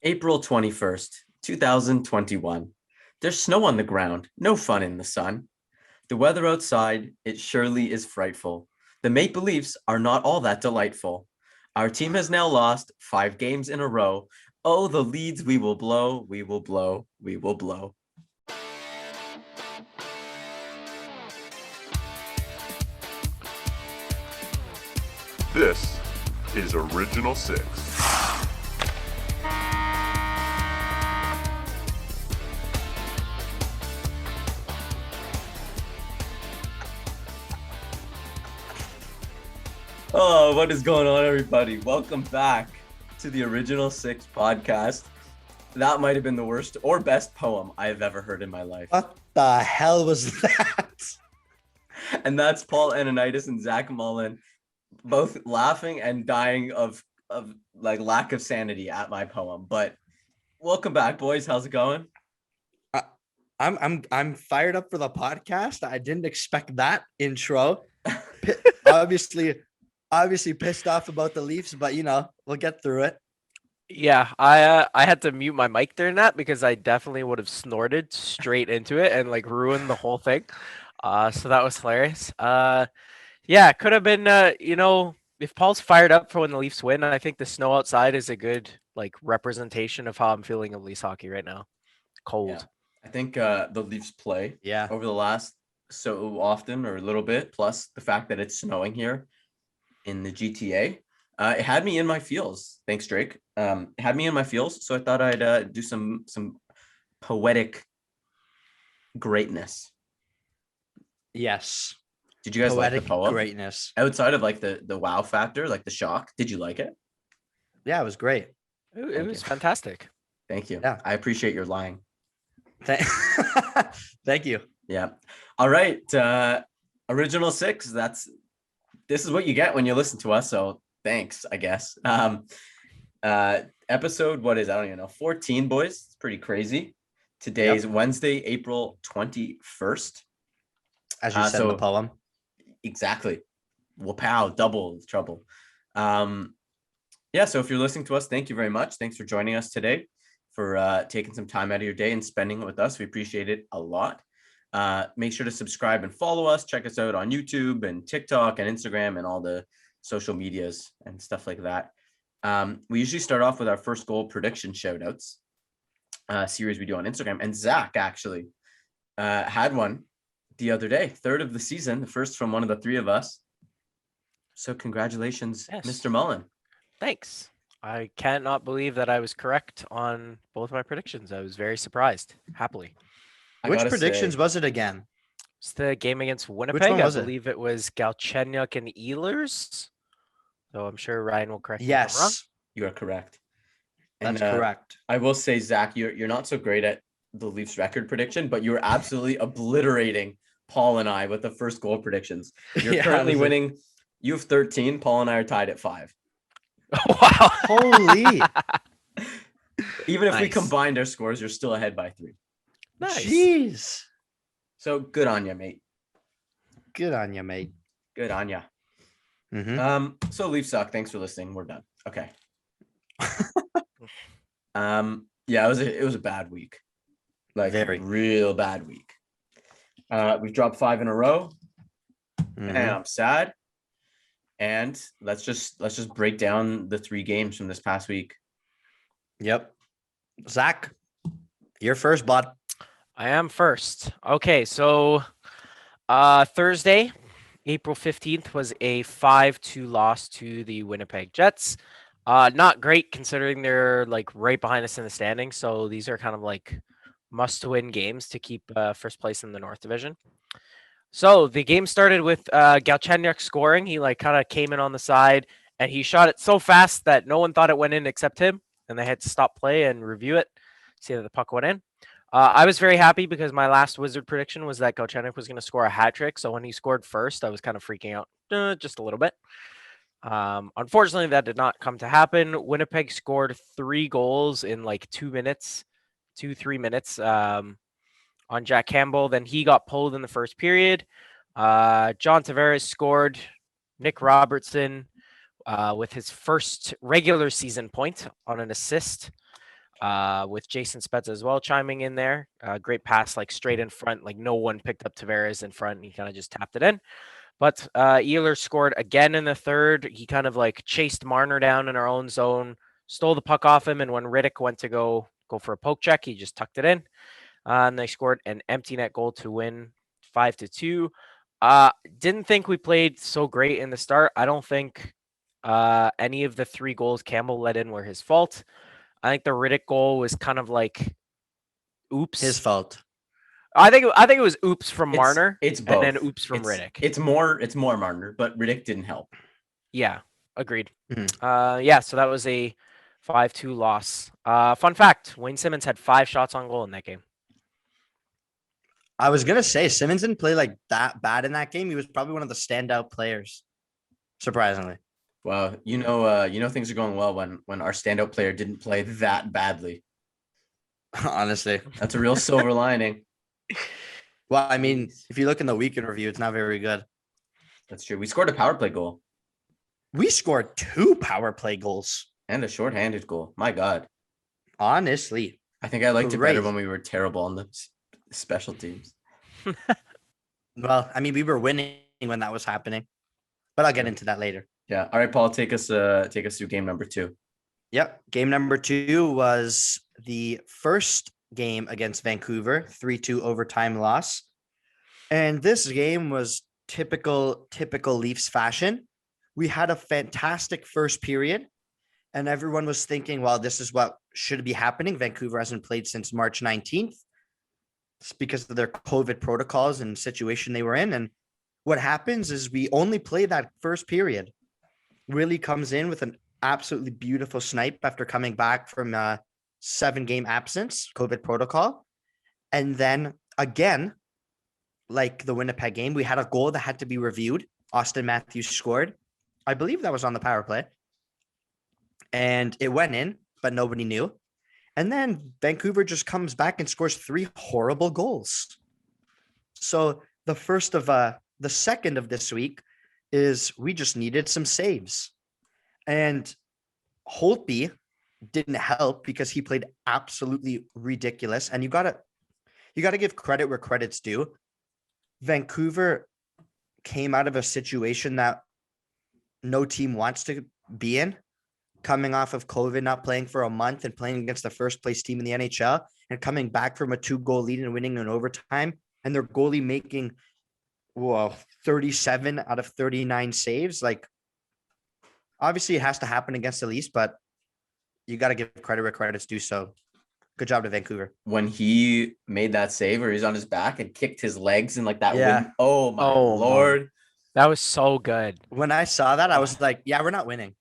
April 21st, 2021. There's snow on the ground, no fun in the sun. The weather outside, it surely is frightful. The Maple Leafs are not all that delightful. Our team has now lost 5 games in a row. Oh, the leads we will blow, we will blow, we will blow. This is Original Six. Oh, what is going on, everybody? Welcome back to the Original Six podcast. That might have been the worst or best poem I've ever heard in my life. What the hell was that? And that's Paul Ananitis and Zach Mullen, both laughing and dying of like lack of sanity at my poem. But welcome back, boys. How's it going? I'm fired up for the podcast. I didn't expect that intro. Obviously pissed off about the Leafs, but we'll get through it. Yeah, I had to mute my mic during that because I definitely would have snorted straight into it and like ruined the whole thing. So that was hilarious. Yeah, it could have been if Paul's fired up for when the Leafs win, I think the snow outside is a good like representation of how I'm feeling of Leafs hockey right now. Cold. Yeah. I think the Leafs play over the last so often or a little bit, plus the fact that it's snowing here in the GTA. It had me in my feels. Thanks, Drake. It had me in my feels, so I thought I'd do some poetic greatness. Yes. Did you guys like the poem? Greatness. Outside of like the wow factor, like the shock, did you like it? Yeah, it was great. It was fantastic. Thank you. Yeah. I appreciate your lying. Thank you. Yeah. All right. Original Six. This is what you get when you listen to us. So thanks, I guess. Episode, what is, I don't even know, 14, boys. It's pretty crazy. Today's Wednesday, April 21st. As you said in the poem. Exactly. Well, pow, double trouble. So if you're listening to us, thank you very much. Thanks for joining us today, for taking some time out of your day and spending it with us. We appreciate it a lot. Make sure to subscribe and follow us. Check us out on YouTube and TikTok and Instagram and all the social medias and stuff like that. We usually start off with our first goal prediction shoutouts series we do on Instagram. And Zach actually had one the other day, third of the season, the first from one of the three of us. So congratulations, yes, Mr. Mullen. Thanks. I cannot believe that I was correct on both my predictions. I was very surprised, happily. Which predictions was it again? It's the game against Winnipeg. Which one was I believe it was Galchenyuk and Ehlers. So I'm sure Ryan will correct me if I'm wrong. Yes, you are correct. That's correct. I will say, Zach, you're not so great at the Leafs record prediction, but you're absolutely obliterating Paul and I with the first goal predictions. You're currently winning. You have 13. Paul and I are tied at 5. Wow. Holy. Even if we combined our scores, you're still ahead by 3. Nice. Jeez. So good on you, mate. Good on you, mate. Good on you. Mm-hmm. So Leafs suck. Thanks for listening. We're done. Okay. It was a bad week. Like very real bad week. We've dropped 5 in a row. And I'm sad. And let's just break down the 3 games from this past week. Yep. Zach, you're first, bud. I am first. Okay, so Thursday, April 15th was a 5-2 loss to the Winnipeg Jets. Not great considering they're like right behind us in the standings. So these are kind of like must-win games to keep first place in the North Division. So the game started with Galchenyuk scoring. He like kind of came in on the side and he shot it so fast that no one thought it went in except him. And they had to stop play and review it, see that the puck went in. I was very happy because my last Wizard prediction was that Galchenyuk was going to score a hat trick. So when he scored first, I was kind of freaking out just a little bit. Unfortunately, that did not come to happen. Winnipeg scored 3 goals in like 3 minutes on Jack Campbell. Then he got pulled in the first period. John Tavares scored. Nick Robertson with his first regular season point on an assist. with Jason Spezza as well chiming in there. Great pass, like straight in front, like no one picked up Tavares in front. And he kind of just tapped it in. But Ehlers scored again in the third. He kind of like chased Marner down in our own zone, stole the puck off him, and when Riddick went to go for a poke check, he just tucked it in. And they scored an empty net goal to win 5-2. Didn't think we played so great in the start. I don't think any of the 3 goals Campbell let in were his fault. I think the Riddick goal was kind of like, oops. His fault. I think it was oops from Marner. It's both. And then oops from Riddick. It's more Marner, but Riddick didn't help. Yeah, agreed. Mhm. Yeah, so that was a 5-2 loss. Fun fact, Wayne Simmons had 5 shots on goal in that game. I was gonna say Simmons didn't play like that bad in that game. He was probably one of the standout players, surprisingly. Well, things are going well when our standout player didn't play that badly. Honestly, That's a real silver lining. well, I mean, if you look in the weekend review, it's not very good. That's true. We scored a power play goal We scored 2 power play goals. and a shorthanded goal. My God, Honestly, I think I liked it better Great. when we were terrible on the special teams. well, I mean, we were winning when that was happening, but I'll get into that later. Yeah. All right, Paul, take us through game number 2. Yep. Game number 2 was the first game against Vancouver, 3-2 overtime loss. And this game was typical Leafs fashion. We had a fantastic first period, and everyone was thinking, well, this is what should be happening. Vancouver hasn't played since March 19th. It's because of their COVID protocols and situation they were in. And what happens is we only play that first period. Willie comes in with an absolutely beautiful snipe after coming back from a 7-game absence, COVID protocol. And then again, like the Winnipeg game, we had a goal that had to be reviewed. Austin Matthews scored. I believe that was on the power play. And it went in, but nobody knew. And then Vancouver just comes back and scores 3 horrible goals. So the second of this week is we just needed some saves. And Holtby didn't help because he played absolutely ridiculous. And you gotta give credit where credit's due. Vancouver came out of a situation that no team wants to be in, coming off of COVID, not playing for a month and playing against the first place team in the NHL and coming back from a 2-goal lead and winning in overtime, and their goalie making 37 out of 39 saves. Like, obviously it has to happen against the Leafs, but you got to give credit where credit's due. So good job to Vancouver. When he made that save or he's on his back and kicked his legs and like that. Yeah. Oh my Lord. That was so good. When I saw that, I was like, yeah, we're not winning.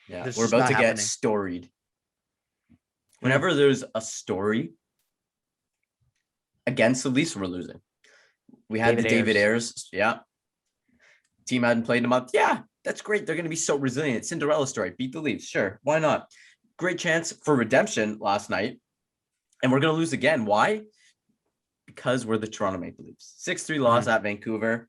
Yeah, This we're is about not to get happening. storied. Whenever there's a story against the Leafs, we're losing. We had David David Ayers. Ayers. Yeah. Team hadn't played in a month. Yeah, that's great. They're going to be so resilient. Cinderella story. Beat the Leafs. Sure. Why not? Great chance for redemption last night. And we're going to lose again. Why? Because we're the Toronto Maple Leafs. 6-3 loss at Vancouver.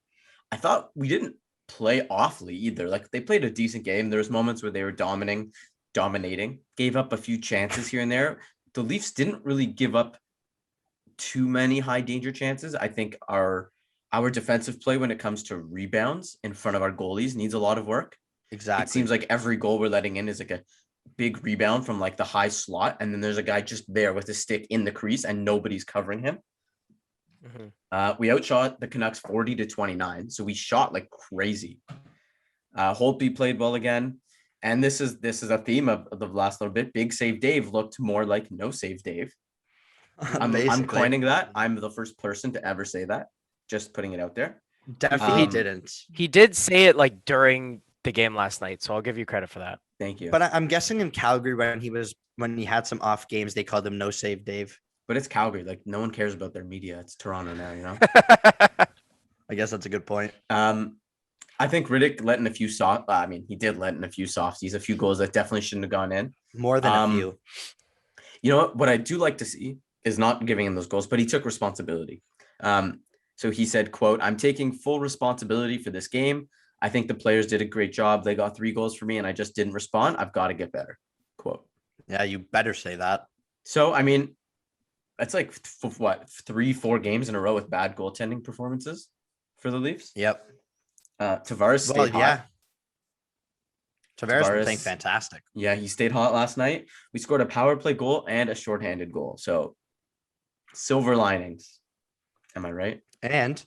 I thought we didn't play awfully either. Like, they played a decent game. There was moments where they were dominating, gave up a few chances here and there. The Leafs didn't really give up too many high danger chances. I think our defensive play when it comes to rebounds in front of our goalies needs a lot of work. Exactly. It seems like every goal we're letting in is like a big rebound from like the high slot, and then there's a guy just there with a stick in the crease and nobody's covering him. We outshot the Canucks 40-29, so we shot like crazy. Holtby played well again, and this is a theme of the last little bit. Big Save Dave looked more like No Save Dave. I'm coining that. I'm the first person to ever say that. Just putting it out there. Definitely didn't. He did say it like during the game last night, so I'll give you credit for that. Thank you. But I'm guessing in Calgary when he had some off games, they called him No Save Dave. But it's Calgary. Like, no one cares about their media. It's Toronto now, you know? I guess that's a good point. I think Riddick let in a few he did let in a few softies, a few goals that definitely shouldn't have gone in. More than a few. You know what I do like to see is not giving him those goals, but he took responsibility. So he said, quote, "I'm taking full responsibility for this game. I think the players did a great job. They got 3 goals for me and I just didn't respond. I've got to get better." Quote. Yeah, you better say that. So, I mean, that's like what 3-4 games in a row with bad goaltending performances for the Leafs. Yep. Tavares Well, stayed yeah. hot. Tavares been playing Tavares- fantastic. Yeah, he stayed hot last night. We scored a power play goal and a shorthanded goal. So, silver linings. Am I right? And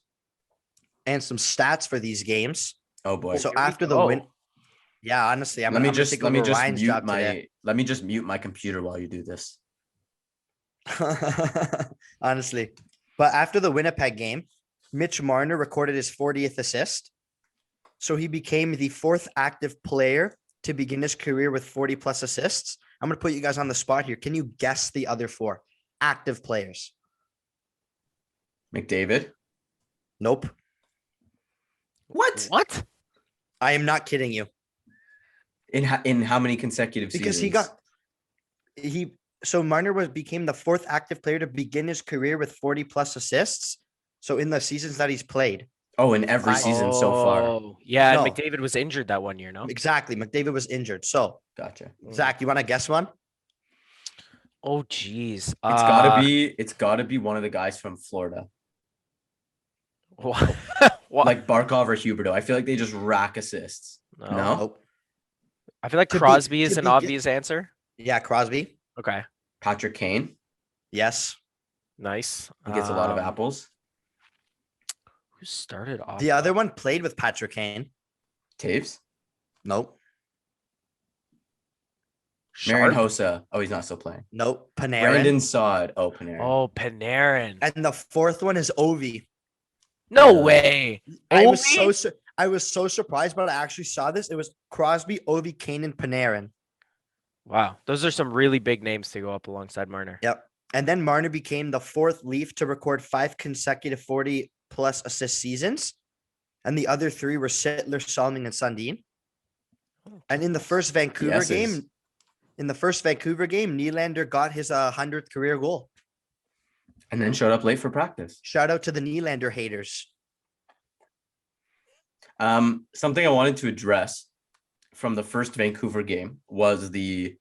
some stats for these games. Oh boy. So Here we after the go. win, yeah, honestly, I'm let me gonna just take let me over just Ryan's mute job my let me just mute my computer while you do this. today. Honestly, but after the Winnipeg game, Mitch Marner recorded his 40th assist. So he became the 4th active player to begin his career with 40 plus assists. I'm going to put you guys on the spot here. Can you guess the other 4 active players? McDavid. Nope. What? What? I am not kidding you. In how many consecutive Because seasons? so Marner became the 4th active player to begin his career with 40 plus assists. So in the seasons that he's played. Oh, in every season so far. Oh, yeah. And No. McDavid was injured that one year, no? Exactly. McDavid was injured. So Gotcha. Zach, you want to guess one? Oh, geez. It's gotta be one of the guys from Florida. What? What? Like Barkov or Huberto. I feel like they just rack assists. No? Nope. I feel like To be- Crosby is to an be- obvious answer. Yeah, Crosby. Okay. Patrick Kane. Yes. Nice. He gets a lot of Um, apples. Who started off? The other one played with Patrick Kane. Taves. Nope. Marion Sharp? Hossa. Oh, he's not still playing. Nope. Panarin. Brandon Saad. Oh, Panarin. Oh, Panarin. And the 4th one is Ovi. No way. I was Ovi? I was so surprised, but I actually saw this. It was Crosby, Ovi, Kane, and Panarin. Wow. Those are some really big names to go up alongside Marner. Yep. And then Marner became the 4th Leaf to record 5 consecutive 40 plus assist seasons. And the other 3 were Sittler, Salming, and Sundin. And in the first Vancouver Yeses. game, Nylander got his 100th career goal. And then showed up late for practice. Shout out to the Nylander haters. Something I wanted to address from the first Vancouver game was the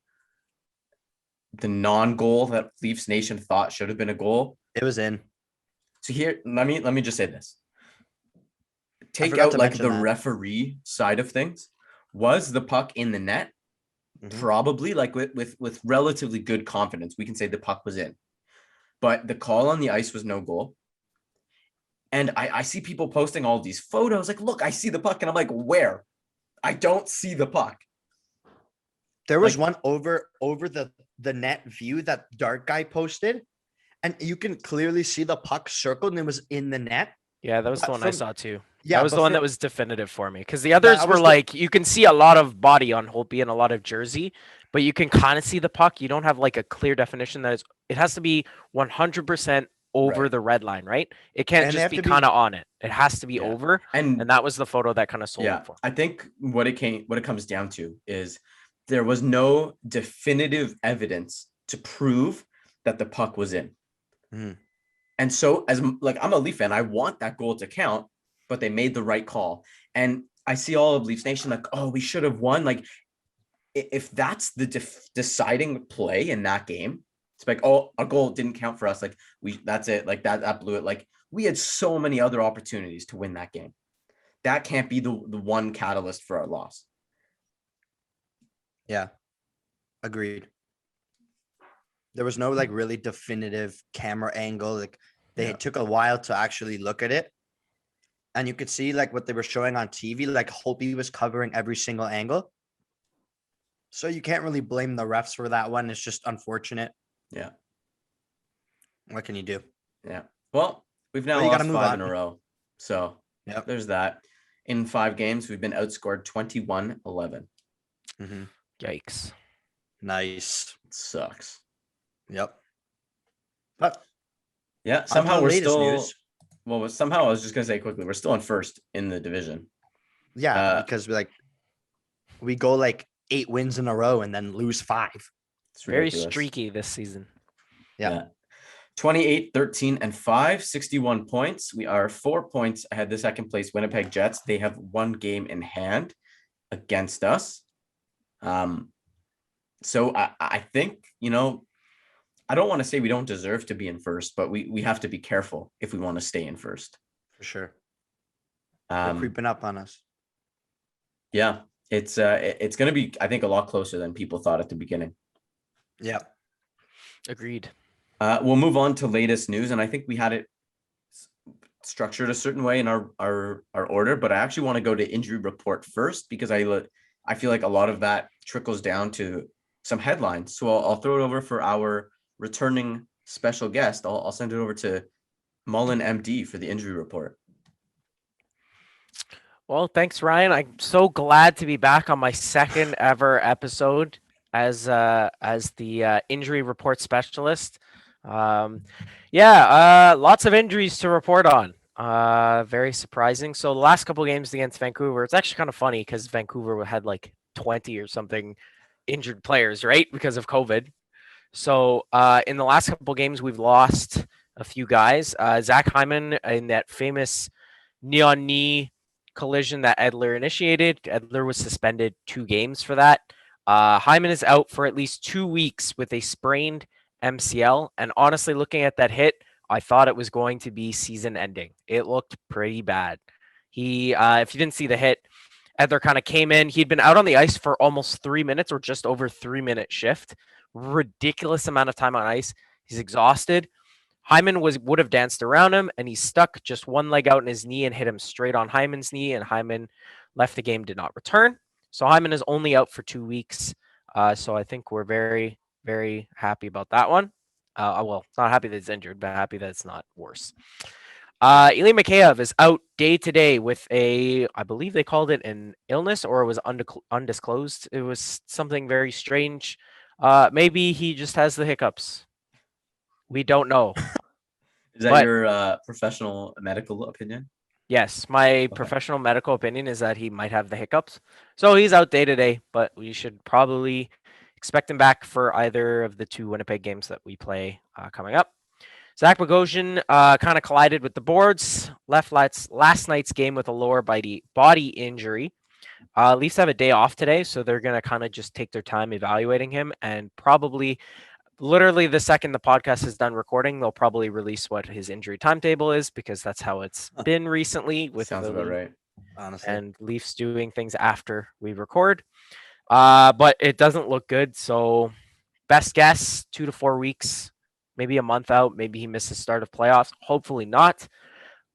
non-goal that Leafs Nation thought should have been a goal. It was in. So here, let me just say this. Take forgot out to like mention the that. referee side of things. Was the puck in the net? Mhm. Probably, like with relatively good confidence, we can say the puck was in. But the call on the ice was no goal. And I see people posting all these photos like, look, I see the puck. And I'm like, where? I don't see the puck. There was Like- one over the net view that Dark Guy posted, and you can clearly see the puck circled and it was in the net. Yeah, that was the But one I from- saw too. Yeah, That was but the one for- that was definitive for me. Because the others That were was the- like, you can see a lot of body on Holtby and a lot of jersey, but you can kind of see the puck. You don't have like a clear definition that it has to be 100% over Right. the red line, right? It can't And they just have be to be- kind of on it. It has to be Yeah. over. And that was the photo that kind of sold Yeah, it for. I think what it comes down to is there was no definitive evidence to prove that the puck was in. Mhm. And so I'm a Leaf fan, I want that goal to count, but they made the right call. And I see all of Leafs Nation like, oh, we should have won. Like if that's the deciding play in that game, it's like, oh, a goal didn't count for us. Like that's it. Like that blew it. Like we had so many other opportunities to win that game. That can't be the one catalyst for our loss. Yeah, agreed. There was no like really definitive camera angle. Like they Yeah. took a while to actually look at it, and you could see like what they were showing on TV. Like Holtby was covering every single angle, so you can't really blame the refs for that one. It's just unfortunate. Yeah. What can you do? Yeah. Well, we've now Well, you gotta lost move 5 in on. a row. So Yep. there's that. In 5 games, we've been outscored 21-11. Yikes. Nice. It sucks. Yep. But Yeah. on to Somehow the we're latest still. news. Well, somehow I was just gonna say quickly, we're still in first in the division. Yeah, because we go like 8 wins in a row and then lose 5. It's Very ridiculous. streaky this season. Yeah. 28, 13, and 5, 61 points. We are 4 points ahead. The second place Winnipeg Jets. They have 1 game in hand against us. So I think, I don't want to say we don't deserve to be in first, but we have to be careful if we want to stay in first. For sure. They're creeping up on us. Yeah, it's going to be, I think, a lot closer than people thought at the beginning. Yeah. Agreed. We'll move on to latest news, and I think we had it structured a certain way in our order, but I actually want to go to injury report first because I feel like a lot of that trickles down to some headlines. So I'll throw it over for our returning special guest. I'll send it over to Mullen MD for the injury report. Well, thanks, Ryan. I'm so glad to be back on my second ever episode as the injury report specialist. Lots of injuries to report on. Very surprising. So the last couple games against Vancouver, it's actually kind of funny because Vancouver had like 20 or something injured players, right? Because of COVID. So in the last couple games, we've lost a few guys. Zach Hyman in that famous knee-on-knee collision that Edler initiated. Edler was suspended 2 games for that. Hyman is out for at least 2 weeks with a sprained MCL. And honestly, looking at that hit, I thought it was going to be season ending. It looked pretty bad. He, if you didn't see the hit, Edler kind of came in. He'd been out on the ice for almost 3 minutes or just over 3-minute shift. Ridiculous amount of time on ice. He's exhausted. Hyman would have danced around him, and he stuck just one leg out in his knee and hit him straight on Hyman's knee, and Hyman left the game, did not return. So Hyman is only out for 2 weeks. So I think we're very, very happy about that one. Well, not happy that he's injured, but happy that it's not worse. Ilya Mikheyev is out day to day with I believe they called it an illness, or it was undisclosed. It was something very strange. Maybe he just has the hiccups. We don't know. Is that your professional medical opinion? Yes, my professional medical opinion is that he might have the hiccups. So he's out day to day, but we should probably expect him back for either of the 2 Winnipeg games that we play coming up. Zach Bogosian kind of collided with the boards. Left last night's game with a lower body injury. Leafs have a day off today, so they're going to kind of just take their time evaluating him, and probably literally the second the podcast is done recording, they'll probably release what his injury timetable is, because that's how it's been recently with Sounds about right, honestly. And Leafs doing things after we record. But it doesn't look good. So best guess, 2 to 4 weeks, maybe a month out. Maybe he misses start of playoffs. Hopefully not.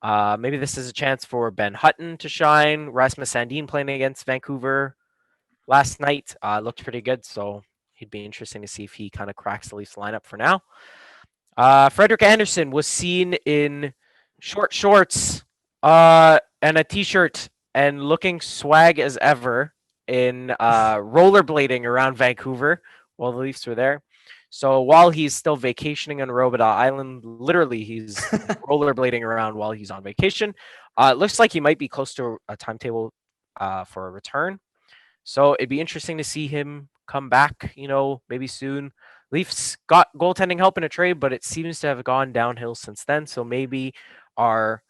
Maybe this is a chance for Ben Hutton to shine. Rasmus Sandin playing against Vancouver last night looked pretty good. So he'd be interesting to see if he kind of cracks the Leafs lineup for now. Frederick Anderson was seen in short shorts and a t-shirt and looking swag as ever in rollerblading around Vancouver while the Leafs were there. So while he's still vacationing on Robida Island, literally he's rollerblading around while he's on vacation. It looks like he might be close to a timetable for a return. So it'd be interesting to see him come back, maybe soon. Leafs got goaltending help in a trade, but it seems to have gone downhill since then. So maybe our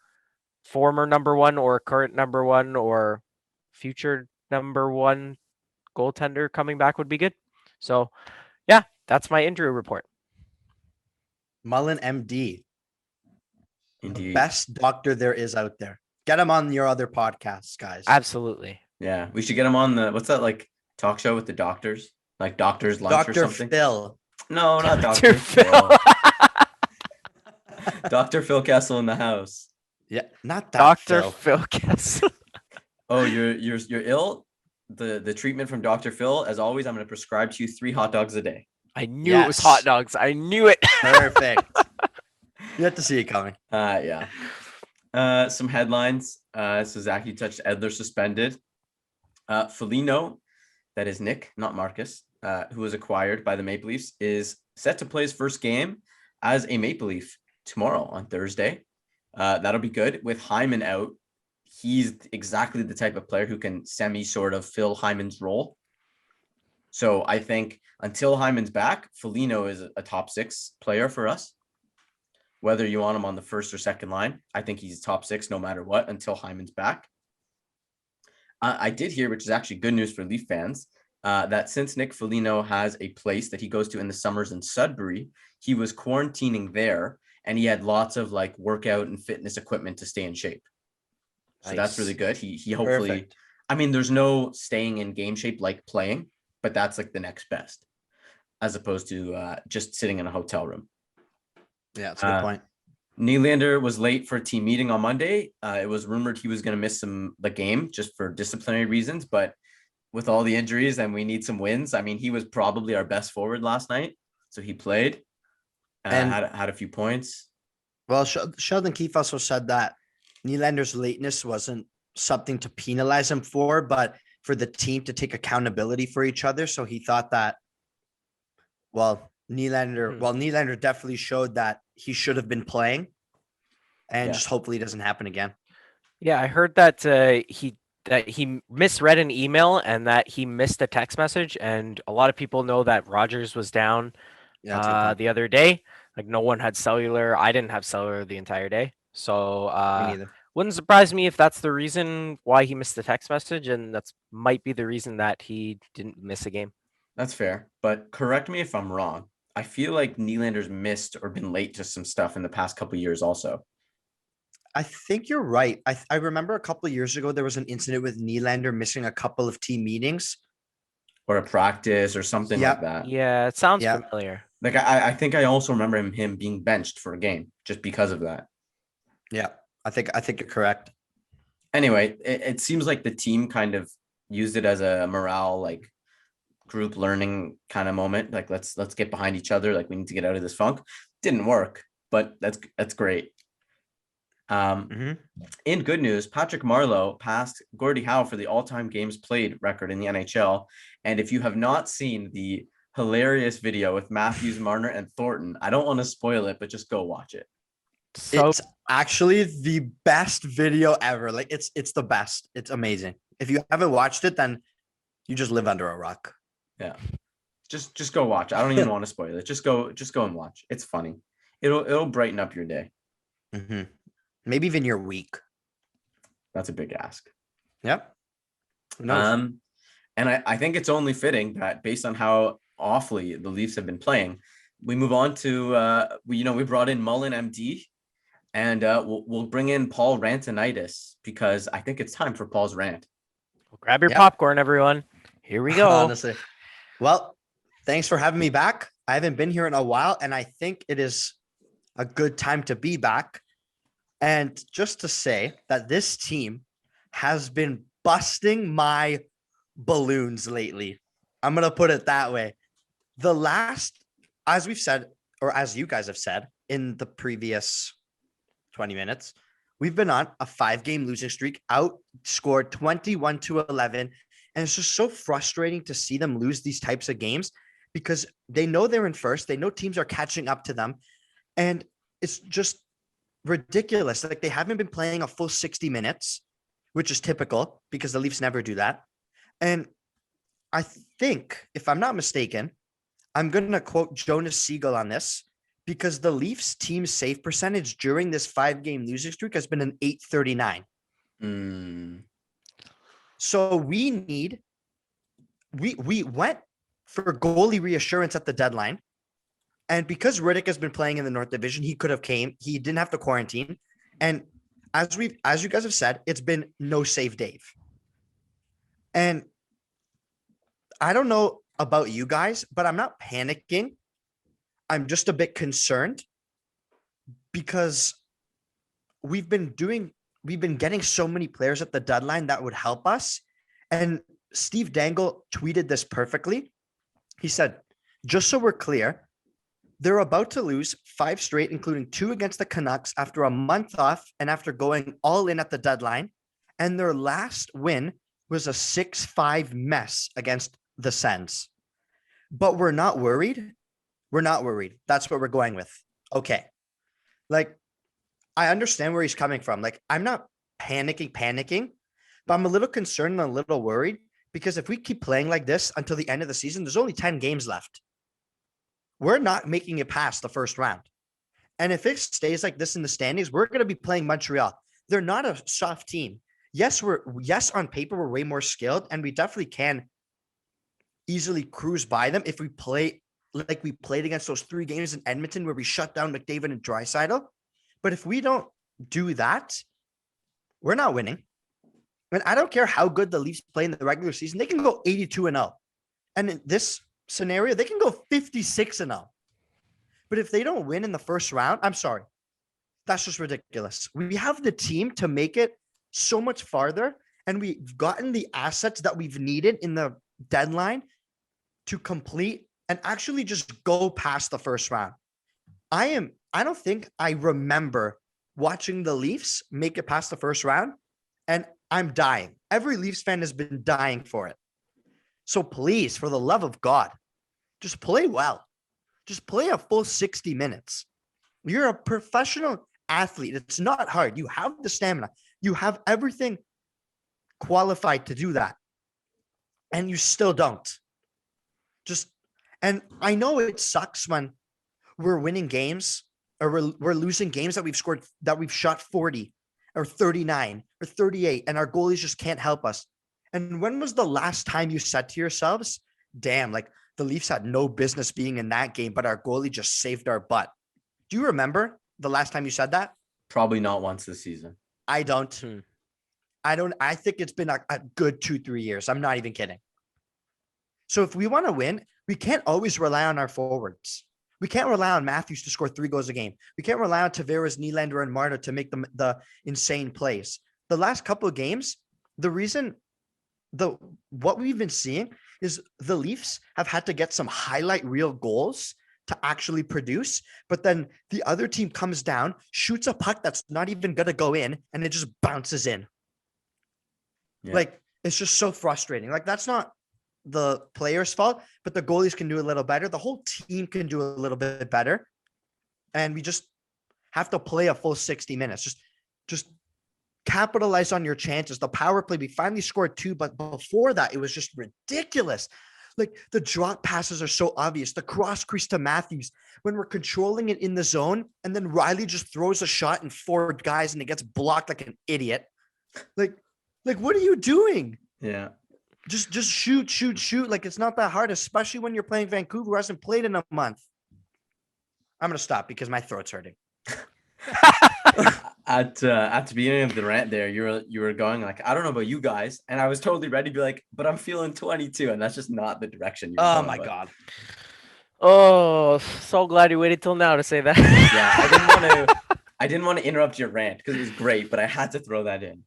former number 1 or current number 1 or future number 1 goaltender coming back would be good. So yeah, that's my injury report. Mullen MD. indeed. The best doctor there is out there. Get him on your other podcasts, guys. Absolutely. Yeah, we should get him on what's that, like, talk show with the doctors, like Doctor's Lunch or Dr. something. Phil. No, not Dr. Dr. Phil. Dr. Phil Kessel in the house. Yeah, not that Dr. Phil. Phil Kessel. Oh, you're ill. The treatment from Dr. Phil, as always, I'm going to prescribe to you 3 hot dogs a day. I knew it was hot dogs. I knew it. Perfect. You have to see it coming. Yeah. Some headlines. So Zach, you touched Edler suspended. Foligno, that is Nick, not Marcus, who was acquired by the Maple Leafs, is set to play his first game as a Maple Leaf tomorrow on Thursday. That'll be good. With Hyman out, he's exactly the type of player who can sort of fill Hyman's role. So I think until Hyman's back, Foligno is a top 6 player for us. Whether you want him on the first or second line, I think he's top 6 no matter what until Hyman's back. I did hear, which is actually good news for Leaf fans, that since Nick Foligno has a place that he goes to in the summers in Sudbury, he was quarantining there, and he had lots of like workout and fitness equipment to stay in shape. So that's really Nice. good. He hopefully, Perfect. I mean, there's no staying in game shape like playing, but that's like the next best, as opposed to just sitting in a hotel room. Yeah, that's a good point. Nylander was late for a team meeting on Monday. It was rumored he was going to miss the game just for disciplinary reasons, but with all the injuries and we need some wins. I mean, he was probably our best forward last night, so he played. And had a few points. well, Sheldon Keefe also said that Nylander's lateness wasn't something to penalize him for, but for the team to take accountability for each other. So he thought that, Nylander definitely showed that he should have been playing, and Yeah. just hopefully it doesn't happen again. Yeah, I heard that he misread an email and that he missed a text message, and a lot of people know that Rogers was down Yeah, that's a good point. the other day. Like no one had cellular. I didn't have cellular the entire day, so Me neither. wouldn't surprise me if that's the reason why he missed the text message, and that's might be the reason that he didn't miss a game. That's fair, but correct me if I'm wrong. I feel like Nylander's missed or been late to some stuff in the past couple of years also. I think you're right. I remember a couple of years ago there was an incident with Nylander missing a couple of team meetings. Or a practice or something Yeah. like that. Yeah, it sounds Yeah. familiar. Like I think I also remember him being benched for a game just because of that. Yeah, I think you're correct. Anyway, it seems like the team kind of used it as a morale, like group learning kind of moment. Like let's get behind each other. Like we need to get out of this funk. Didn't work, but that's great. In good news, Patrick Marleau passed Gordie Howe for the all-time games played record in the NHL. And if you have not seen the hilarious video with Matthews, Marner, and Thornton, I don't want to spoil it, but just go watch it. So It's actually the best video ever. Like it's the best. It's amazing. If you haven't watched it, then you just live under a rock. Yeah. Just go watch. I don't even want to spoil it. Just go and watch. It's funny. It'll brighten up your day. Maybe even your week. That's a big ask. Yep. Who knows? And I think it's only fitting that based on how awfully the Leafs have been playing, we move on to we brought in Mullen MD, and we'll bring in Paul RANTaniadis because I think it's time for Paul's rant. grab your Yep. popcorn, everyone. Here we go. Honestly. Well, thanks for having me back. I haven't been here in a while, and I think it is a good time to be back. And just to say that this team has been busting my balloons lately. I'm going to put it that way. The last, as we've said, or as you guys have said in the previous 20 minutes, we've been on a 5-game losing streak, outscored 21-11. And it's just so frustrating to see them lose these types of games because they know they're in first. They know teams are catching up to them. And it's just ridiculous. Like they haven't been playing a full 60 minutes, which is typical because the Leafs never do that. And I think, if I'm not mistaken, I'm going to quote Jonas Siegel on this because the Leafs team save percentage during this 5-game losing streak has been an .839. So we went for goalie reassurance at the deadline. And because Riddick has been playing in the North Division, he could have came. He didn't have to quarantine. And as you guys have said, it's been no save Dave. And I don't know about you guys, but I'm not panicking. I'm just a bit concerned because we've been getting so many players at the deadline that would help us. And Steve Dangle tweeted this perfectly. He said, just so we're clear, they're about to lose 5 straight, including 2 against the Canucks after a month off and after going all in at the deadline. And their last win was a 6-5 mess against the Sens. But we're not worried. We're not worried. That's what we're going with. Okay. Like, I understand where he's coming from. Like, I'm not panicking, but I'm a little concerned and a little worried because if we keep playing like this until the end of the season, there's only 10 games left. We're not making it past the first round. And if it stays like this in the standings, we're going to be playing Montreal. They're not a soft team. Yes, on paper, we're way more skilled and we definitely can easily cruise by them if we play like we played against those 3 games in Edmonton where we shut down McDavid and Draisaitl. But if we don't do that, we're not winning. And I don't care how good the Leafs play in the regular season. They can go 82-0. And in this scenario, they can go 56-0. But if they don't win in the first round, I'm sorry. That's just ridiculous. We have the team to make it so much farther, and we've gotten the assets that we've needed in the deadline to complete and actually just go past the first round. I don't think I remember watching the Leafs make it past the first round, and I'm dying. Every Leafs fan has been dying for it. So please, for the love of God, just play well. Just play a full 60 minutes. You're a professional athlete. It's not hard. You have the stamina. You have everything qualified to do that. And you still don't. And I know it sucks when we're winning games or we're losing games that we've shot 40 or 39 or 38 and our goalies just can't help us. And when was the last time you said to yourselves, damn, like the Leafs had no business being in that game, but our goalie just saved our butt? Do you remember the last time you said that? Probably not once this season. I don't. I think it's been a good 2-3 years. I'm not even kidding. So if we want to win, we can't always rely on our forwards. We can't rely on Matthews to score 3 goals a game. We can't rely on Tavares, Nylander, and Marta to make the insane plays. The last couple of games, what we've been seeing is the Leafs have had to get some highlight reel goals to actually produce, but then the other team comes down, shoots a puck that's not even going to go in, and it just bounces in. Yeah. Like, it's just so frustrating. Like, that's not the player's fault, but the goalies can do a little better. The whole team can do a little bit better. And we just have to play a full 60 minutes. Just capitalize on your chances. The power play, we finally scored 2, but before that, it was just ridiculous. Like, the drop passes are so obvious. The cross crease to Matthews when we're controlling it in the zone, and then Riley just throws a shot and 4 guys and it gets blocked like an idiot. Like what are you doing? Yeah. Just shoot. Like, it's not that hard, especially when you're playing Vancouver, who hasn't played in a month. I'm gonna stop because my throat's hurting. At the beginning of the rant there, you were going like, I don't know about you guys, and I was totally ready to be like, but I'm feeling 22, and that's just not the direction you're going. Oh my God. Oh, so glad you waited till now to say that. Yeah, I didn't want to interrupt your rant because it was great, but I had to throw that in.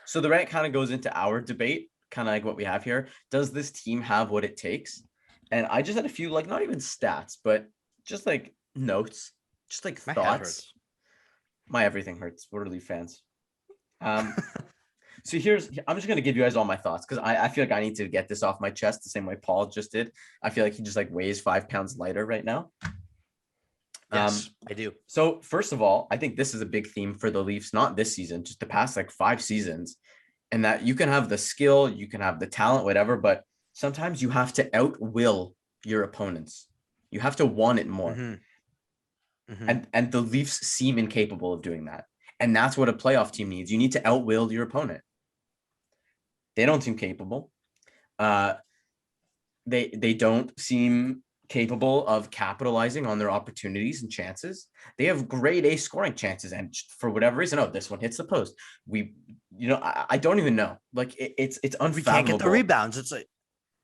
So the rant kind of goes into our debate, kind of like what we have here. Does this team have what it takes? And I just had a few, like, not even stats, but just like notes, just like My head thoughts. hurts. My everything hurts. We're Leaf fans. So I'm just gonna give you guys all my thoughts because I feel like I need to get this off my chest the same way Paul just did. I feel like he just like weighs 5 pounds lighter right now. Yes, I do. So first of all, I think this is a big theme for the Leafs, not this season, just the past like 5 seasons, and that you can have the skill, you can have the talent, whatever, but sometimes you have to outwill your opponents. You have to want it more. And the Leafs seem incapable of doing that. And that's what a playoff team needs. You need to outwill your opponent. They don't seem capable. They don't seem capable of capitalizing on their opportunities and chances. They have grade A scoring chances, and for whatever reason, this one hits the post. I don't even know. Like, it's unfathomable. We can't get the rebounds.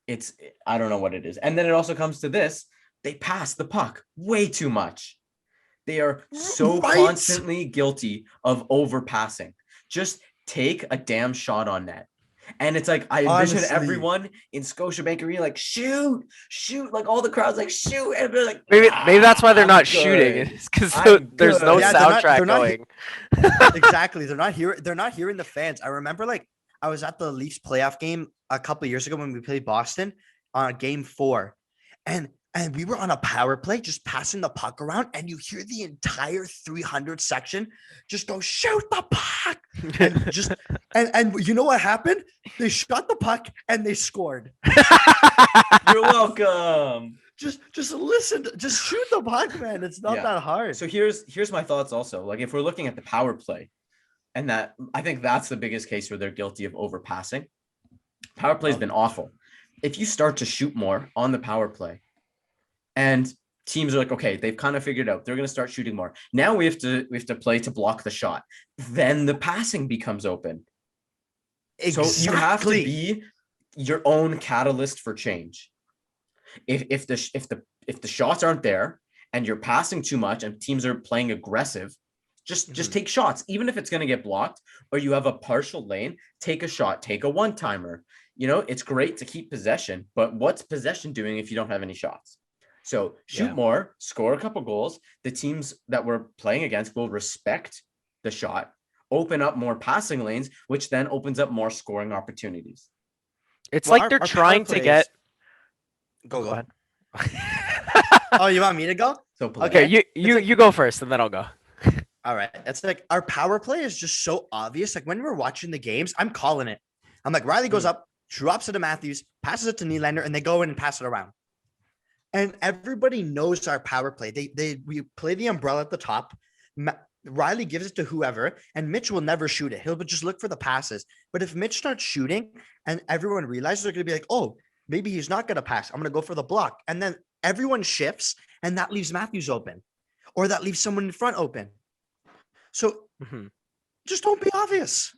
It's I don't know what it is. And then it also comes to this: they pass the puck way too much. They are so constantly guilty of overpassing. Just take a damn shot on net. And it's like, I envision everyone in Scotiabank Arena like, shoot, like all the crowds like, shoot. And they're like, maybe that's why they're not shooting. It's because there's no soundtrack going. Exactly. They're not hearing the fans. I remember, like, I was at the Leafs playoff game a couple of years ago when we played Boston on game 4. And we were on a power play, just passing the puck around, and you hear the entire 300 section just go, shoot the puck. And you know what happened? They shot the puck and they scored. You're welcome. Just listen, just shoot the puck, man. It's not that hard. So here's my thoughts also. Like, if we're looking at the power play, and that I think that's the biggest case where they're guilty of overpassing. Power play has been awful. if you start to shoot more on the power play, and teams are like, okay, they've kind of figured out they're going to start shooting more. Now we have to play to block the shot. Then the passing becomes open. Exactly. So you have to be your own catalyst for change. If the shots aren't there and you're passing too much and teams are playing aggressive, just take shots, even if it's going to get blocked or you have a partial lane. Take a shot, take a one-timer. It's great to keep possession, but what's possession doing if you don't have any shots? So shoot more, score a couple goals. The teams that we're playing against will respect the shot, open up more passing lanes, which then opens up more scoring opportunities. It's like they're trying to get. Go ahead. Oh, you want me to go? So okay, you go first, and then I'll go. All right. It's like our power play is just so obvious. Like when we're watching the games, I'm calling it. I'm like, Riley goes up, drops it to Matthews, passes it to Nylander, and they go in and pass it around. And everybody knows our power play. We play the umbrella at the top. Riley gives it to whoever, and Mitch will never shoot it. He'll just look for the passes. But if Mitch starts shooting and everyone realizes, they're going to be like, oh, maybe he's not going to pass. I'm going to go for the block. And then everyone shifts, and that leaves Matthews open, or that leaves someone in front open. So just don't be obvious.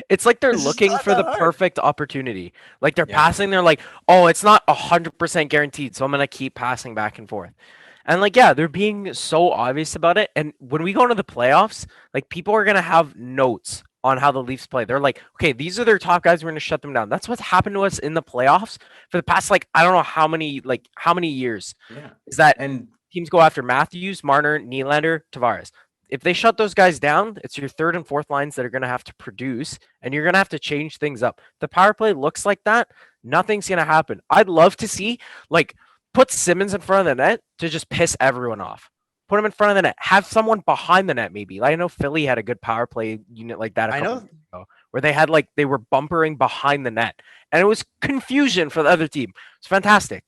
It's like they're looking for the perfect opportunity. Like they're passing, they're like, oh, it's not 100% guaranteed, so I'm gonna keep passing back and forth. And they're being so obvious about it. And when we go into the playoffs, like people are gonna have notes on how the Leafs play. They're like, okay, these are their top guys, we're gonna shut them down. That's what's happened to us in the playoffs for the past I don't know how many years. Yeah. Is that and teams go after Matthews, Marner, Nylander, Tavares. If they shut those guys down, it's your third and fourth lines that are going to have to produce, and you're going to have to change things up. The power play looks like that. Nothing's going to happen. I'd love to see, put Simmons in front of the net to just piss everyone off. Put him in front of the net. Have someone behind the net, maybe. I know Philly had a good power play unit like that a couple years ago, where they had, they were bumpering behind the net, and it was confusion for the other team. It's fantastic.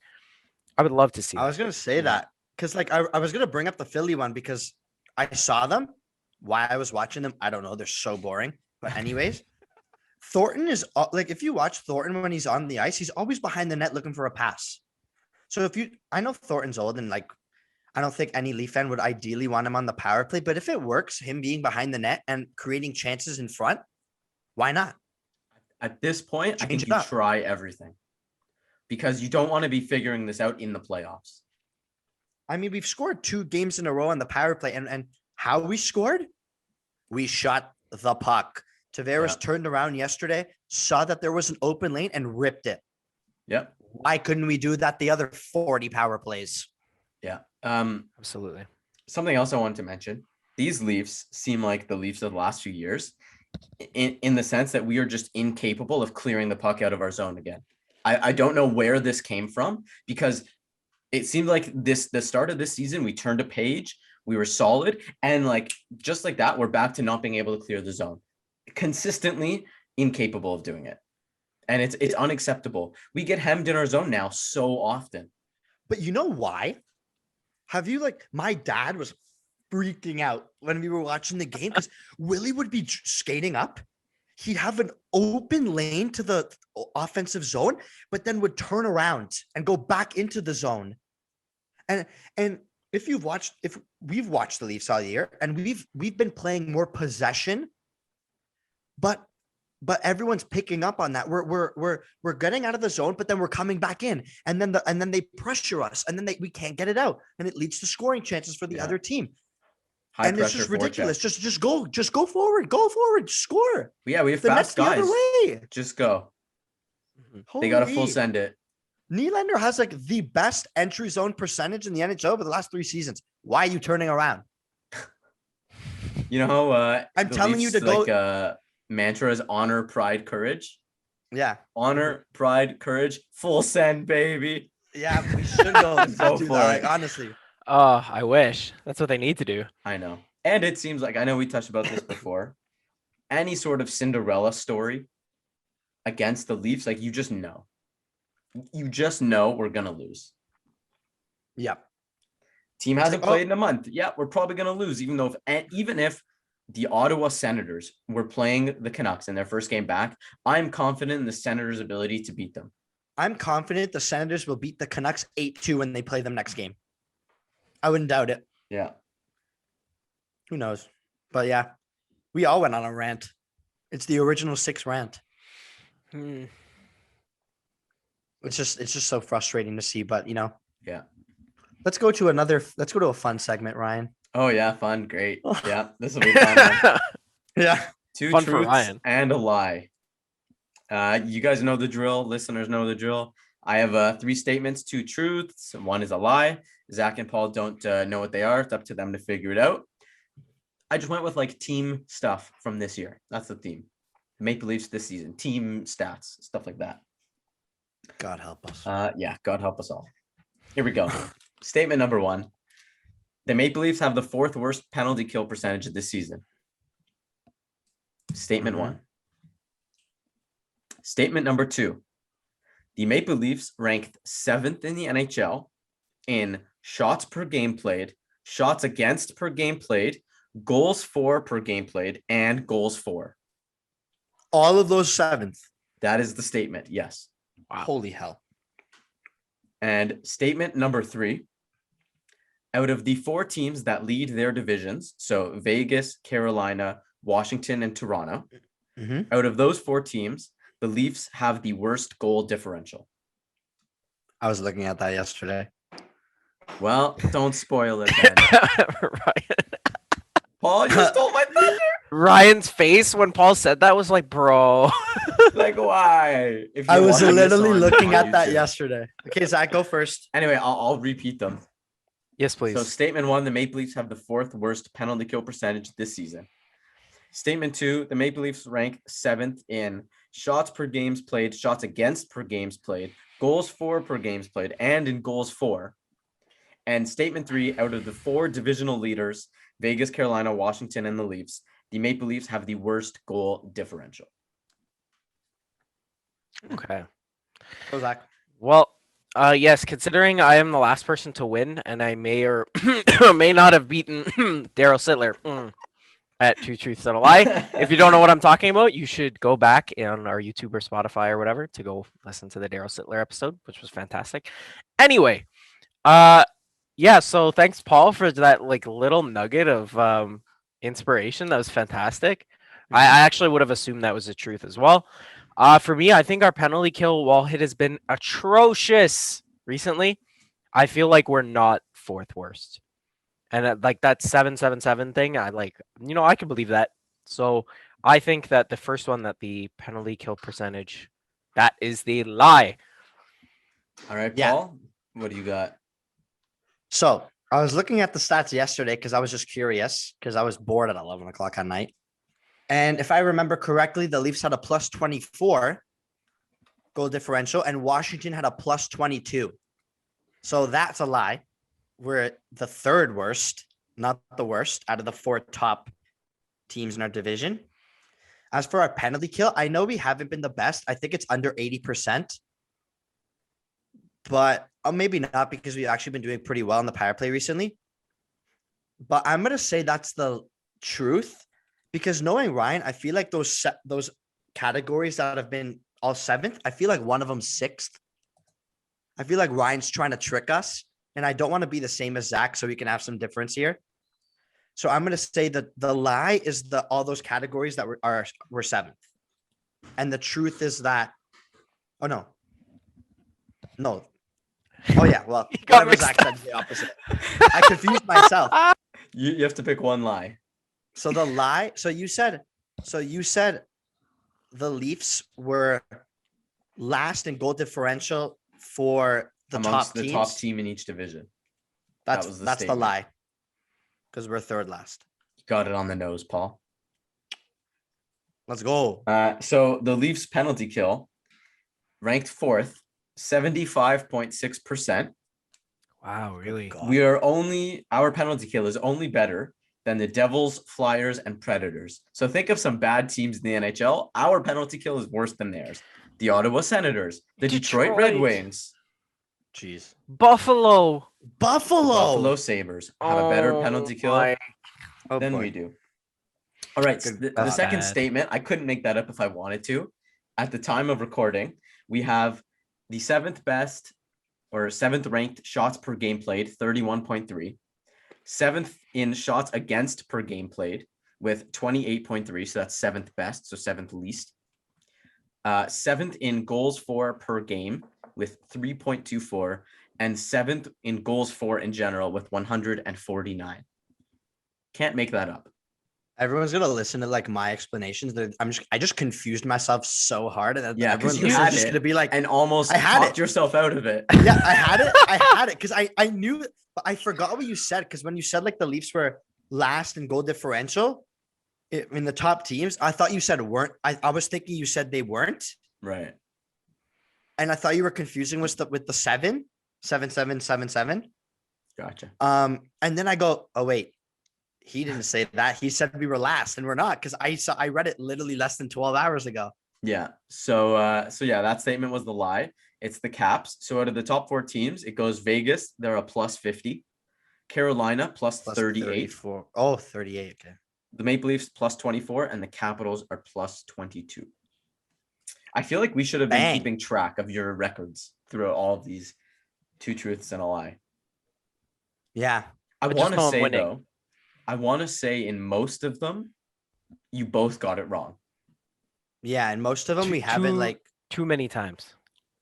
I would love to see I was going to say that, because, I was going to bring up the Philly one because I saw them. Why I was watching them, I don't know. They're so boring. But anyways, Thornton is if you watch Thornton when he's on the ice, he's always behind the net looking for a pass. So I know Thornton's old and I don't think any Leaf fan would ideally want him on the power play. But if it works, him being behind the net and creating chances in front, why not? At this point, I think you try everything because you don't want to be figuring this out in the playoffs. I mean, we've scored 2 games in a row on the power play, and how we scored? We shot the puck. Tavares turned around yesterday, saw that there was an open lane, and ripped it. Yeah. Why couldn't we do that the other 40 power plays? Yeah. Absolutely. Something else I wanted to mention. These Leafs seem like the Leafs of the last few years in the sense that we are just incapable of clearing the puck out of our zone again. I don't know where this came from because it seemed like the start of this season, we turned a page, we were solid, and just like that, we're back to not being able to clear the zone. Consistently incapable of doing it. And it's unacceptable. We get hemmed in our zone now so often. But you know why? Have you my dad was freaking out when we were watching the game because Willie would be skating up. He'd have an open lane to the offensive zone, but then would turn around and go back into the zone. And if we've watched the Leafs all year, and we've been playing more possession, but everyone's picking up on that. We're getting out of the zone, but then we're coming back in, and then they pressure us, and then we can't get it out, and it leads to scoring chances for the other team. High and it's just ridiculous. Just go forward, score. Yeah, we have the fast guys. The other way. Just go. They got to full send it. Nylander has the best entry zone percentage in the NHL over the last 3 seasons. Why are you turning around? I'm telling you to go. Mantra is honor, pride, courage. Yeah. Honor, pride, courage, full send, baby. Yeah, we should go. Go for it. Honestly. I wish. That's what they need to do. I know. And it seems like, I know we touched about this before, any sort of Cinderella story against the Leafs, you just know. You just know we're going to lose. Yeah. Team hasn't played in a month. Yeah, we're probably going to lose, even if the Ottawa Senators were playing the Canucks in their first game back, I'm confident in the Senators' ability to beat them. I'm confident the Senators will beat the Canucks 8-2 when they play them next game. I wouldn't doubt it. Yeah. Who knows? But yeah, we all went on a rant. It's the original 6 rant. Hmm. It's just so frustrating to see, but Yeah. let's go to a fun segment, Ryan. Oh, yeah. Fun. Great. Yeah. This will be fun. Man. Yeah. Two Fun for truths Ryan. and a lie. You guys know the drill. Listeners know the drill. I have 3 statements, 2 truths. 1 is a lie. Zach and Paul don't know what they are. It's up to them to figure it out. I just went with like team stuff from this year. That's the theme. Maple Leafs this season. Team stats, stuff like that. God help us. Yeah, God help us all. Here we go. Statement number 1. The Maple Leafs have the 4th worst penalty kill percentage this season. Statement 1. Statement number 2. The Maple Leafs ranked 7th in the NHL in shots per game played, shots against per game played, goals for per game played, and goals for. All of those 7th. That is the statement. Yes. Wow. Holy hell. And statement number 3. Out of the 4 teams that lead their divisions, so Vegas, Carolina, Washington, and Toronto, out of those 4 teams, the Leafs have the worst goal differential. I was looking at that yesterday. Well, don't spoil it then. Ryan. Paul, you stole my thunder. Ryan's face when Paul said that was like, bro. Like, why? If I you're was watching this literally on looking at that YouTube. yesterday. Okay, Zach, go first. Anyway, I'll repeat them. Yes, please. So statement 1, the Maple Leafs have the 4th worst penalty kill percentage this season. Statement 2, the Maple Leafs rank 7th in shots per games played, shots against per games played, goals for per games played, and in goals for. And statement 3, out of the 4 divisional leaders, Vegas, Carolina, Washington, and the Leafs, the Maple Leafs have the worst goal differential. Okay. Go, Zach. Well, yes, considering I am the last person to win and I may or may not have beaten Daryl Sittler at 2 Truths and a Lie. If you don't know what I'm talking about, you should go back on our YouTube or Spotify or whatever to go listen to the Daryl Sittler episode, which was fantastic. Anyway, yeah, so thanks, Paul, for that like little nugget of inspiration. That was fantastic. I actually would have assumed that was the truth as well. For me, I think our penalty kill wall hit has been atrocious recently. I feel like we're not 4th worst. And like that 7-7-7 thing, I can believe that. So I think that the first one, that the penalty kill percentage, that is the lie. All right, Yeah. Paul, what do you got? So I was looking at the stats yesterday because I was just curious because I was bored at 11 o'clock at night. And if I remember correctly, the Leafs had a plus 24 goal differential and Washington had a plus 22. So that's a lie. We're the 3rd worst, not the worst, out of the 4 top teams in our division. As for our penalty kill, I know we haven't been the best. I think it's under 80%. But maybe not, because we've actually been doing pretty well in the power play recently. But I'm going to say that's the truth, because knowing Ryan, I feel like those categories that have been all 7th, I feel like one of them 6th. I feel like Ryan's trying to trick us, and I don't want to be the same as Zach, so we can have some difference here. So I'm going to say that the lie is all those categories that were 7th. And the truth is that, no. Oh yeah, well, You got whatever Zach mixed said is the opposite. I confused myself. You have to pick one lie. So the lie, so you said the Leafs were last in goal differential for the Amongst top the teams. top team in each division. That's was the the statement. lie. Because we're 3rd last. You got it on the nose, Paul. Let's go. So the Leafs penalty kill ranked 4th, 75.6%. Wow, really? God. Our penalty kill is only better than the Devils, Flyers, and Predators. So think of some bad teams in the NHL. Our penalty kill is worse than theirs. The Ottawa Senators, the Detroit Red Detroit. Wings, Jeez. Buffalo. Buffalo. Buffalo Sabres have a better penalty kill my- Oh, than boy. we do. All right. Good- The that's second bad. statement, I couldn't make that up if I wanted to. At the time of recording, we have the seventh best or seventh ranked shots per game played, 31.3. Seventh in shots against per game played with 28.3. So that's seventh best. So seventh least. Seventh in goals for per game with 3.24. And seventh in goals for in general with 149. Can't make that up. Everyone's gonna listen to like my explanations. I just confused myself so hard, and Yeah, because you everyone's had just it gonna be like, and almost I had talked it. yourself out of it. yeah, I had it. I had it because I knew, but I forgot what you said. Because when you said like the Leafs were last in goal differential in the top teams, I thought you said weren't. I was thinking you said they weren't, Right. and I thought you were confusing with the 7. Gotcha. And then I go, oh wait, he didn't say that. He said we were last, and we're not, because I read it literally less than 12 hours ago. Yeah. So yeah, that statement was the lie. It's the Caps. So out of the top 4 teams, it goes Vegas. They're a plus 50. Carolina plus Plus 38. 34. Oh, 38. Okay. The Maple Leafs plus 24, and the Capitals are plus 22. I feel like we should have been Bang. keeping track of your records throughout all of these 2 truths and a lie. Yeah. I But just want to know I'm say winning. though, I want to say in most of them, you both got it wrong. Yeah. And most of them we haven't like, Too many times.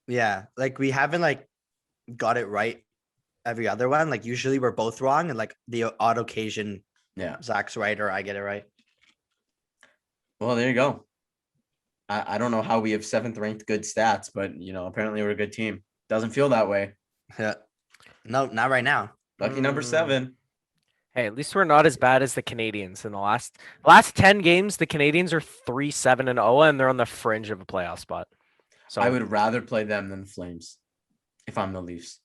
yeah, like we haven't like got it right every other one. Like usually we're both wrong, and like the odd occasion Yeah. Zach's right or I get it right. Well, there you go. I don't know how we have 7th ranked good stats, but apparently we're a good team. Doesn't feel that way. Yeah. No, not right now. Lucky number 7. Hey, at least we're not as bad as the Canadians in the last 10 games. The Canadians are 3-7-0, and they're on the fringe of a playoff spot. So I would rather play them than the Flames if I'm the Leafs.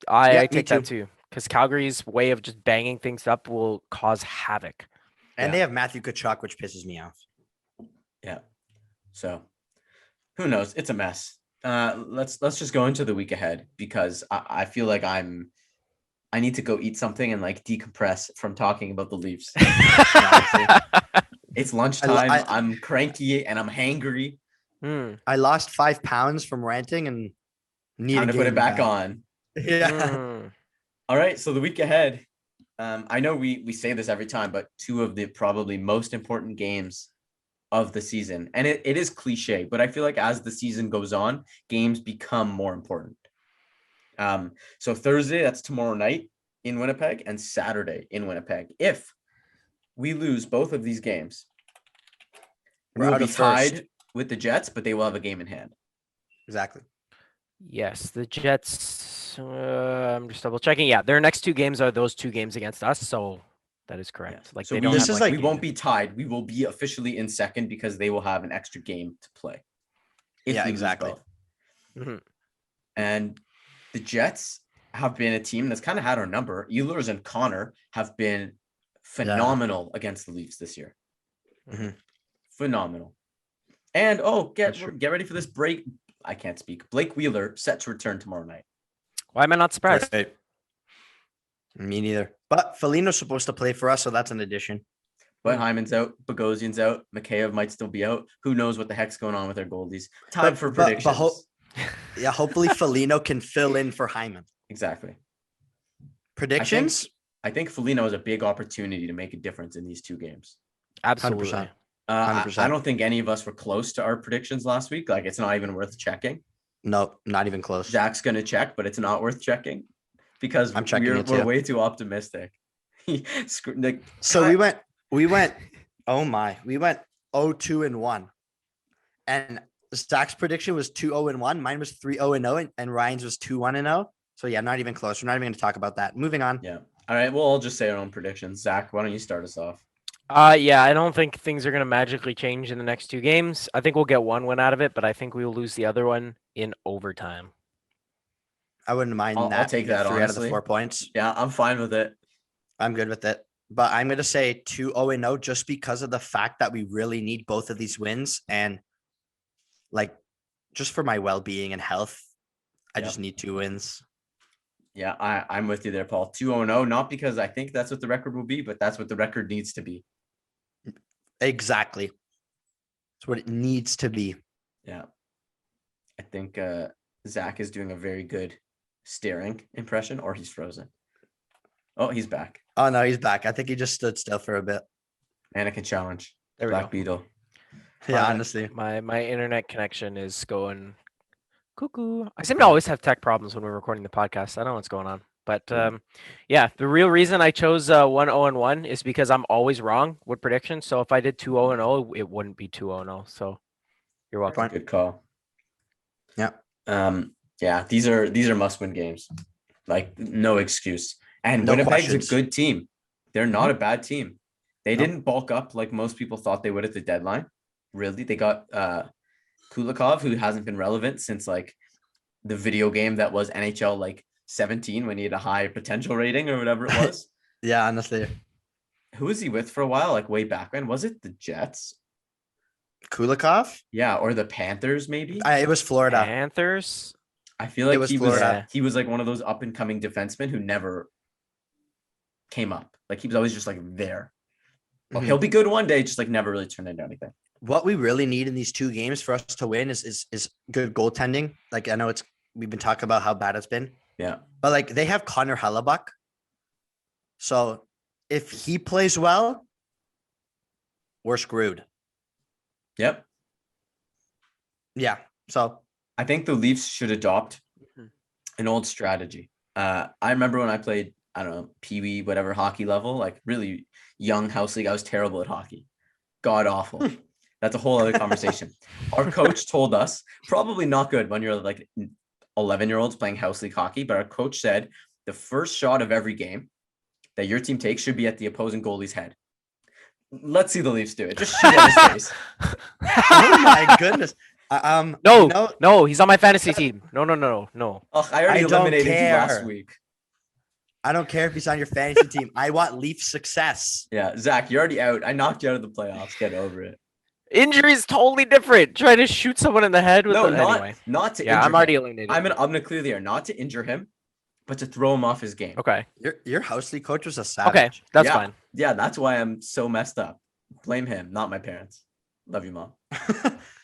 I Yeah, me take that too, because Calgary's way of just banging things up will cause havoc. And Yeah. they have Matthew Tkachuk, which pisses me off. Yeah. So who knows? It's a mess. Let's just go into the week ahead, because I feel like I need to go eat something and like decompress from talking about the Leafs. It's lunchtime. I'm cranky and I'm hangry. I lost 5 pounds from ranting and need Time to to put it back on. Yeah. All right. So the week ahead, I know we say this every time, but 2 of the probably most important games of the season. And it is cliche, but I feel like as the season goes on, games become more important. So Thursday, that's tomorrow night in Winnipeg, and Saturday in Winnipeg. If we lose both of these games, We're we'll out be of first. tied with the Jets, but they will have a game in hand. Exactly. Yes, the Jets. I'm just double checking. Yeah, their next 2 games are those 2 games against us. So that is correct. Yeah. Like So they we, don't This have is like like- we won't be tied. We will be officially in second because they will have an extra game to play. If Yeah, we lose exactly. both. Mhm. And the Jets have been a team that's kind of had our number. Ehlers and Connor have been phenomenal against the Leafs this year. Mhm. Phenomenal. And That's true. get ready for this break. I can't speak. Blake Wheeler set to return tomorrow night. Why am I not surprised? Right. Me neither. But Foligno's supposed to play for us, so that's an addition. But Hyman's out, Bogosian's out, Mikheyev might still be out. Who knows what the heck's going on with their goldies? Time for predictions. Yeah, hopefully Foligno can fill in for Hyman. Exactly. Predictions? I think Foligno has a big opportunity to make a difference in these 2 games. Absolutely. 100%. I 100%. don't think any of us were close to our predictions last week. Like, it's not even worth checking. No, not even close. Zach's going to check, but it's not worth checking because I'm checking it we're too. way too optimistic. So we went, oh my, we went 0-2-1. And Zach's prediction was 2-0-1. Mine was 3-0-0, and Ryan's was 2-1-0. So yeah, not even close. We're not even going to talk about that. Moving on. Yeah. All right. Well, I'll just say our own predictions. Zach, why don't you start us off? Yeah, I don't think things are going to magically change in the next 2 games. I think we'll get 1 win out of it, but I think we will lose the other one in overtime. I wouldn't mind I'll that. take We get that, 3 out of honestly. the 4 points. Yeah, I'm fine with it. I'm good with it. But I'm going to say 2-0-0 just because of the fact that we really need both of these wins. And like, just for my well-being and health, I Yep. just need 2 wins. Yeah, I'm with you there, Paul. 2-0-0, not because I think that's what the record will be, but that's what the record needs to be. Exactly. That's what it needs to be. Yeah. I think Zach is doing a very good staring impression, or he's frozen. Oh, he's back. Oh no, he's back. I think he just stood still for a bit. Mannequin challenge. There we Black go. Beetle. Yeah, Fine. honestly. My internet connection is going cuckoo. I seem to always have tech problems when we're recording the podcast. I don't know what's going on. But yeah, the real reason I chose 1-0-1 is because I'm always wrong with predictions. So if I did 2-0-0, it wouldn't be 2-0-0. So you're welcome. Good call. Yeah. Yeah, these are must-win games. Like, no excuse. And No Winnipeg's questions. a good team. They're not a bad team. They No. didn't bulk up like most people thought they would at the deadline. Really, they got Kulikov, who hasn't been relevant since like the video game that was NHL like 17 when he had a high potential rating or whatever it was. Yeah, honestly. Who was he with for a while? Like way back when? Was it the Jets? Kulikov? Yeah, or the Panthers maybe? It was Florida. Panthers. I feel like was he was Florida. he was like one of those up and coming defensemen who never came up. Like he was always just like there. Well, Mhm. he'll be good one day, just like never really turned into anything. What we really need in these two games for us to win is good goaltending. Like I know we've been talking about how bad it's been, Yeah. but like they have Connor Hellebuck. So if he plays well, we're screwed. Yep. Yeah. So I think the Leafs should adopt Mhm. an old strategy. I remember when I played, I don't know, pee-wee, whatever hockey level, like really young house league. I was terrible at hockey. God awful. That's a whole other conversation. Our coach told us, probably not good when you're like 11-year-olds playing house league hockey, but our coach said the first shot of every game that your team takes should be at the opposing goalie's head. Let's see the Leafs do it. Just shoot at his face. oh my goodness. No, you know, no, he's on my fantasy team. No. Oh, I already I don't eliminated you last care. week. I don't care if he's on your fantasy team. I want Leaf success. Yeah, Zach, you're already out. I knocked you out of the playoffs. Get over it. Injury is totally different. Try to shoot someone in the head with No, anyway. not to Yeah, injure I'm already him. eliminated. I'm gonna clear the air, not to injure him, but to throw him off his game. Okay. Your house league coach was a savage. Okay, that's Yeah. fine. Yeah, that's why I'm so messed up. Blame him, not my parents. Love you, Mom.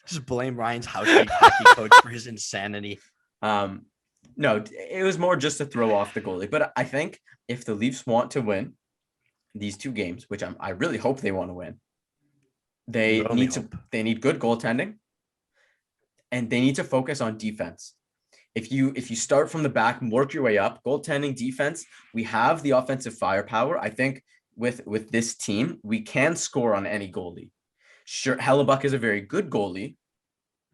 Just blame Ryan's house league hockey coach for his insanity. No, it was more just to throw off the goalie. But I think if the Leafs want to win these two games, which I really hope they want to win, they You only need to hope. they need good goaltending, and they need to focus on defense. If you start from the back and work your way up, goaltending, defense, we have the offensive firepower. I think with this team, we can score on any goalie. Sure, Hellebuck is a very good goalie,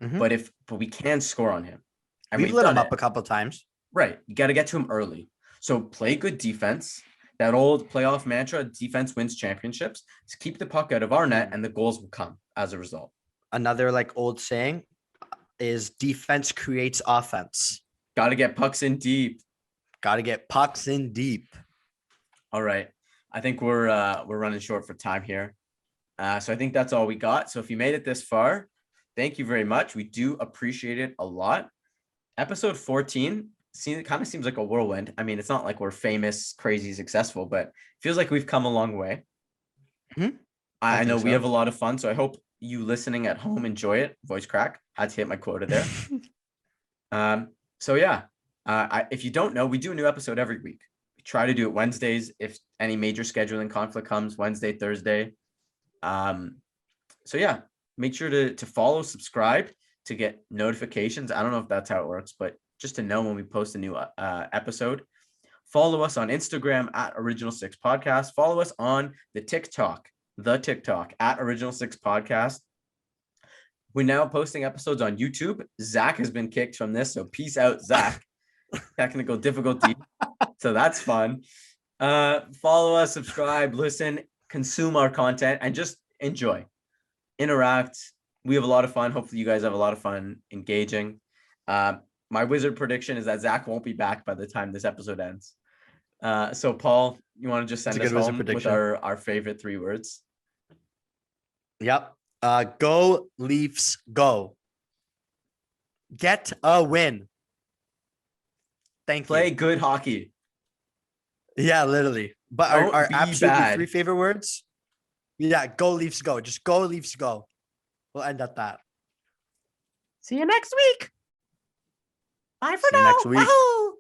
Mhm. but we can score on him. And We've we've lit done him up it. a couple times. Right. You got to get to him early. So play good defense. That old playoff mantra, defense wins championships. Just keep the puck out of our net and the goals will come as a result. Another like old saying is defense creates offense. Got to get pucks in deep. Got to get pucks in deep. All right. I think we're running short for time here. So I think that's all we got. So if you made it this far, thank you very much. We do appreciate it a lot. Episode 14 kind of seems like a whirlwind. I mean, it's not like we're famous, crazy, successful, but it feels like we've come a long way. Mhm. I I know think we so. have a lot of fun. So I hope you listening at home enjoy it. Voice crack. Had to hit my quota there. So yeah, if you don't know, we do a new episode every week. We try to do it Wednesdays. If any major scheduling conflict comes, Wednesday, Thursday. So yeah, make sure to follow, subscribe to get notifications. I don't know if that's how it works, but just to know when we post a new episode. Follow us on Instagram at Original6 Podcast. Follow us on the TikTok at Original6 Podcast. We're now posting episodes on YouTube. Zach has been kicked from this, so peace out, Zach. Technical difficulty. So that's fun. Follow us, subscribe, listen, consume our content, and just enjoy. Interact. We have a lot of fun. Hopefully you guys have a lot of fun engaging. My wizard prediction is that Zach won't be back by the time this episode ends. So Paul, you want to just send That's a us good wizard home with prediction. our favorite 3 words? Yep. Go Leafs, go. Get a win. Thank Play you. good hockey. Yeah, literally. But Don't our be absolutely bad. 3 favorite words: Yeah, go Leafs, go. Just go Leafs, go. We'll end at that. See you next week. Bye for See you now. next week. Wahoo!